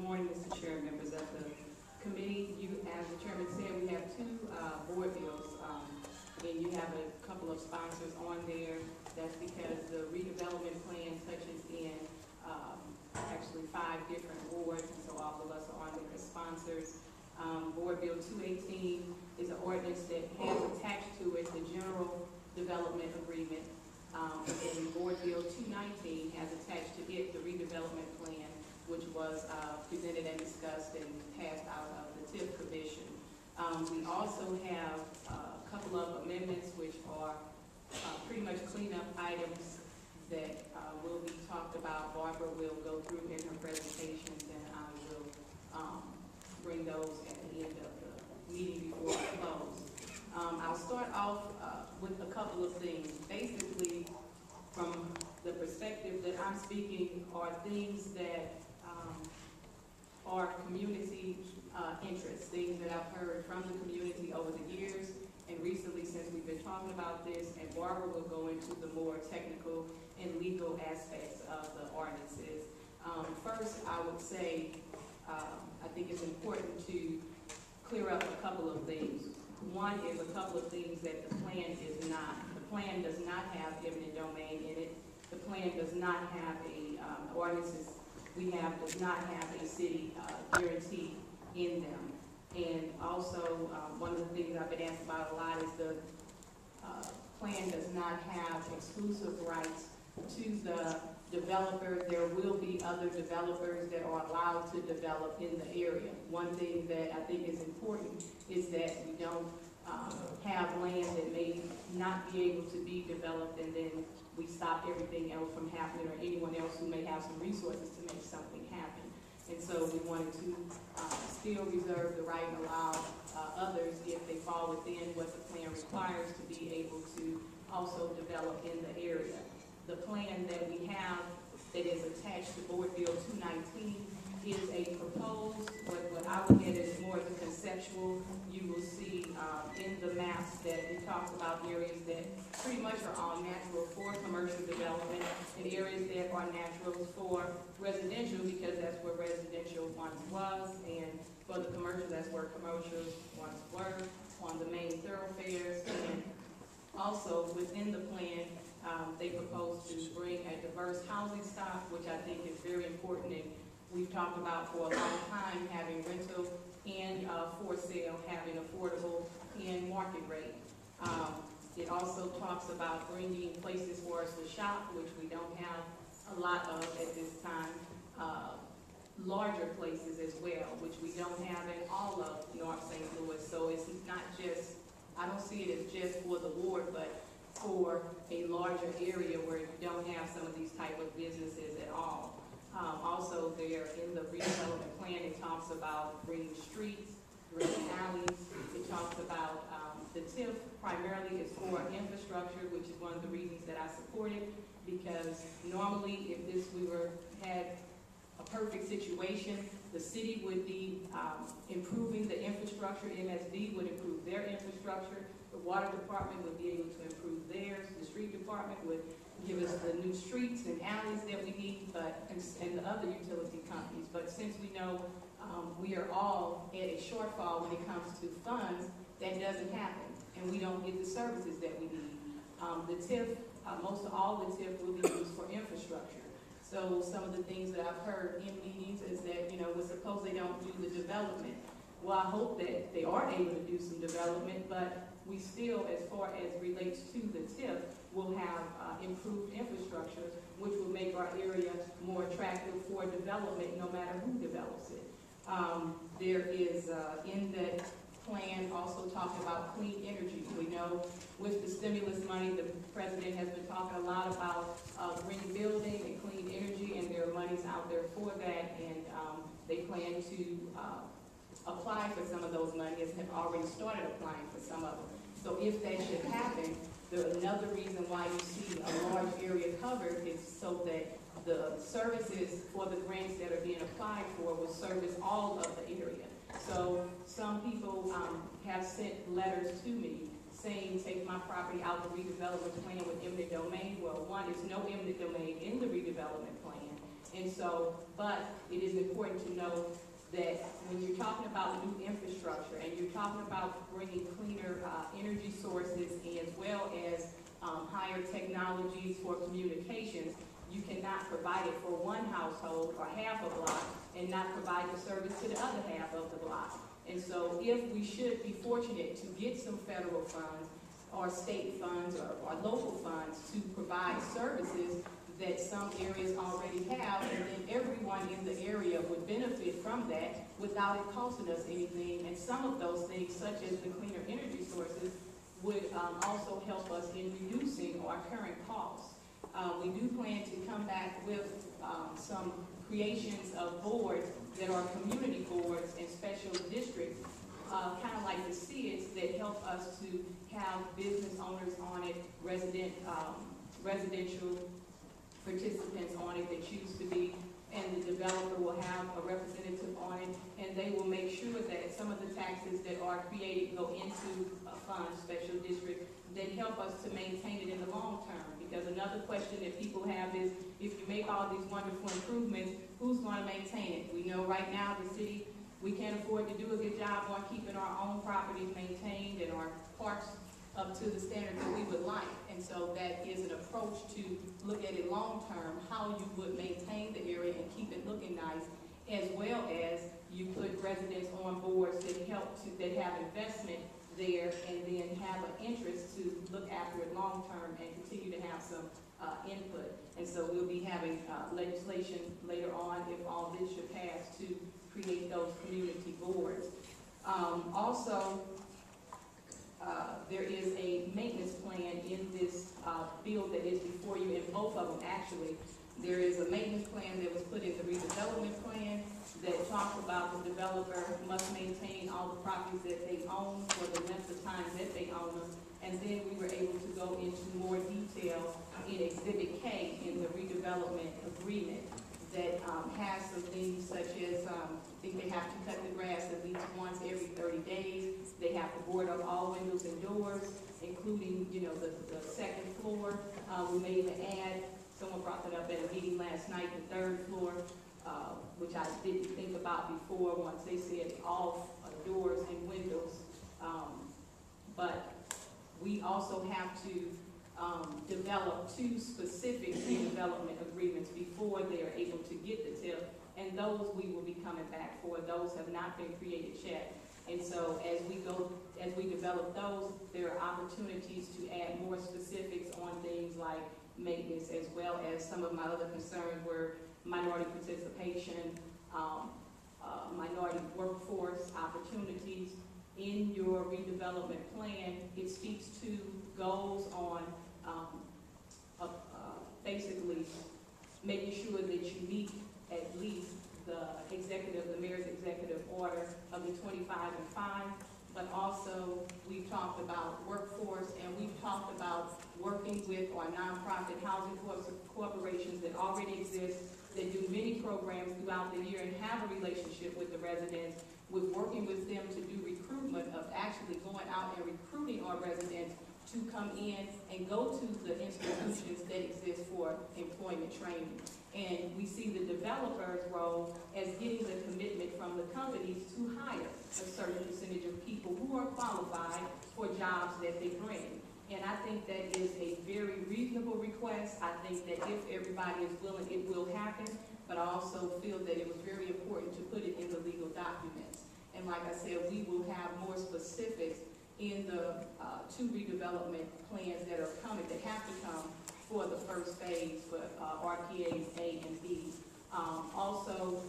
morning, Mr. Chair, members of the committee. As the chairman said, we have two board bills, and you have a couple of sponsors on there. That's because the redevelopment plan touches in actually 5 different boards, and so all of us are on there as sponsors. Board Bill 218 is an ordinance that has attached to it the general development agreement. And Board Bill 219 has attached to it the redevelopment plan, which was presented and discussed and passed out of the TIF Commission. We also have a couple of amendments which are pretty much cleanup items that will be talked about. Barbara will go through in her presentations, and I will bring those at the end of the meeting before we close. I'll start off with a couple of things. Basically, from the perspective that I'm speaking, are things that are community interests, things that I've heard from the community over the years and recently since we've been talking about this, and Barbara will go into the more technical and legal aspects of the ordinances. First, I would say I think it's important to clear up a couple of things. One is a couple of things that the plan is not. The plan does not have eminent domain in it. The plan does not have a, ordinances we have does not have a city guarantee in them. And also, one of the things I've been asked about a lot is the plan does not have exclusive rights to the developer. There will be other developers that are allowed to develop in the area. One thing that I think is important is that we don't have land that may not be able to be developed, and then we stop everything else from happening, or anyone else who may have some resources to make something happen. And so we wanted to still reserve the right and allow others, if they fall within what the plan requires, to be able to also develop in the area. The plan that we have that is attached to Board Bill 219 is a proposed, what I would get is more of the conceptual. You will see in the maps that it talks about areas that pretty much are all natural for commercial development, and areas that are natural for residential, because that's where residential once was, and for the commercial, that's where commercials once were, on the main thoroughfares. And also within the plan, they propose to bring a diverse housing stock, which I think is very important, and we've talked about for a long time, having rental and for sale, having affordable and market rate. It also talks about bringing places for us to shop, which we don't have a lot of at this time. Larger places as well, which we don't have in all of North St. Louis. So it's not just, I don't see it as just for the ward, but for a larger area where you don't have some of these type of businesses at all. Also there in the redevelopment plan, it talks about bringing streets, bringing alleys. It talks about the TIF primarily is for infrastructure, which is one of the reasons that I support it, because normally if had a perfect situation, the city would be improving the infrastructure. MSD would improve their infrastructure. The water department would be able to improve theirs. The street department would give us the new streets and alleys that we need, and the other utility companies. But since we know we are all at a shortfall when it comes to funds, that doesn't happen, and we don't get the services that we need. The TIF, most of all the TIF will be used for infrastructure. So some of the things that I've heard in meetings is that, well, suppose they don't do the development. Well, I hope that they are able to do some development, but we still, as far as relates to the TIF, will have improved infrastructure, which will make our area more attractive for development, no matter who develops it. There is, in that plan, also talking about clean energy. We know with the stimulus money, the president has been talking a lot about green building and clean energy, and there are monies out there for that, and they plan to apply for some of those monies, have already started applying for some of them. So if that should happen, another reason why you see a large area covered is so that the services for the grants that are being applied for will service all of the area. So some people have sent letters to me saying, take my property out the redevelopment plan with eminent domain. Well, one, is no eminent domain in the redevelopment plan. And so, but it is important to know that when you're talking about new infrastructure and you're talking about bringing cleaner energy sources as well as higher technologies for communications, you cannot provide it for one household or half a block and not provide the service to the other half of the block. And so if we should be fortunate to get some federal funds or state funds or local funds to provide services that some areas already have, and then everyone in the area would benefit from that without it costing us anything. And some of those things, such as the cleaner energy sources, would also help us in reducing our current costs. We do plan to come back with some creations of boards that are community boards and special districts, kind of like the SIDS, that help us to have business owners on it, residential participants on it that choose to be, and the developer will have a representative on it, and they will make sure that some of the taxes that are created go into a fund, special district, that help us to maintain it in the long term. Because another question that people have is, if you make all these wonderful improvements, who's going to maintain it? We know right now the city, we can't afford to do a good job on keeping our own properties maintained and our parks up to the standard that we would like. And so that is an approach to look at it long term, how you would maintain the area and keep it looking nice, as well as you put residents on boards that help to, that have investment there and then have an interest to look after it long term and continue to have some input. And so we'll be having legislation later on, if all this should pass, to create those community boards. Also, there is a maintenance plan in this bill that is before you, in both of them actually. There is a maintenance plan that was put in the redevelopment plan that talks about the developer must maintain all the properties that they own for the length of time that they own them. And then we were able to go into more detail in Exhibit K in the redevelopment agreement that has some things such as, I think they have to cut the grass at least once every 30 days. They have to board up all windows and doors, including, you know, the second floor. We made the ad, someone brought that up at a meeting last night, the third floor, which I didn't think about before once they said all doors and windows. But we also have to develop 2 specific redevelopment agreements before they are able to get the TIF, and those we will be coming back for. Those have not been created yet. And so as we develop those, there are opportunities to add more specifics on things like maintenance, as well as some of my other concerns were minority participation, minority workforce opportunities. In your redevelopment plan, it speaks to goals on basically making sure that you meet at least the mayor's executive order of the 25 and 5, but also we've talked about workforce, and we've talked about working with our nonprofit housing corporations that already exist, that do many programs throughout the year and have a relationship with the residents, with working with them to do recruitment, of actually going out and recruiting our residents to come in and go to the institutions that exist for employment training. And we see the developer's role as getting the commitment from the companies to hire a certain percentage of people who are qualified for jobs that they bring. And I think that is a very reasonable request. I think that if everybody is willing, it will happen. But I also feel that it was very important to put it in the legal documents. And like I said, we will have more specifics in the 2 redevelopment plans that are coming, that have to come for the first phase for RPAs A and B. Also,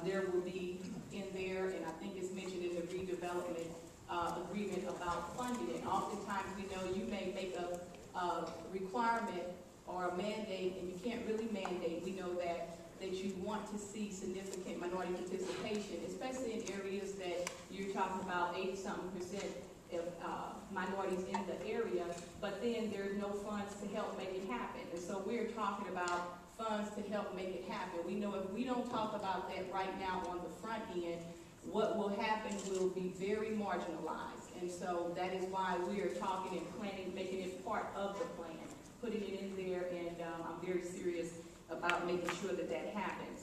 there will be in there, and I think it's mentioned in the redevelopment agreement about funding it. Oftentimes, we know you may make a requirement or a mandate, and you can't really mandate. We know that you want to see significant minority participation, especially in areas that you're talking about 80-something% of minorities in the area, but then there's no funds to help make it happen. And so we're talking about funds to help make it happen. We know if we don't talk about that right now on the front end, what will happen will be very marginalized. And so that is why we are talking and planning, making it part of the plan, putting it in there, and I'm very serious about making sure that that happens.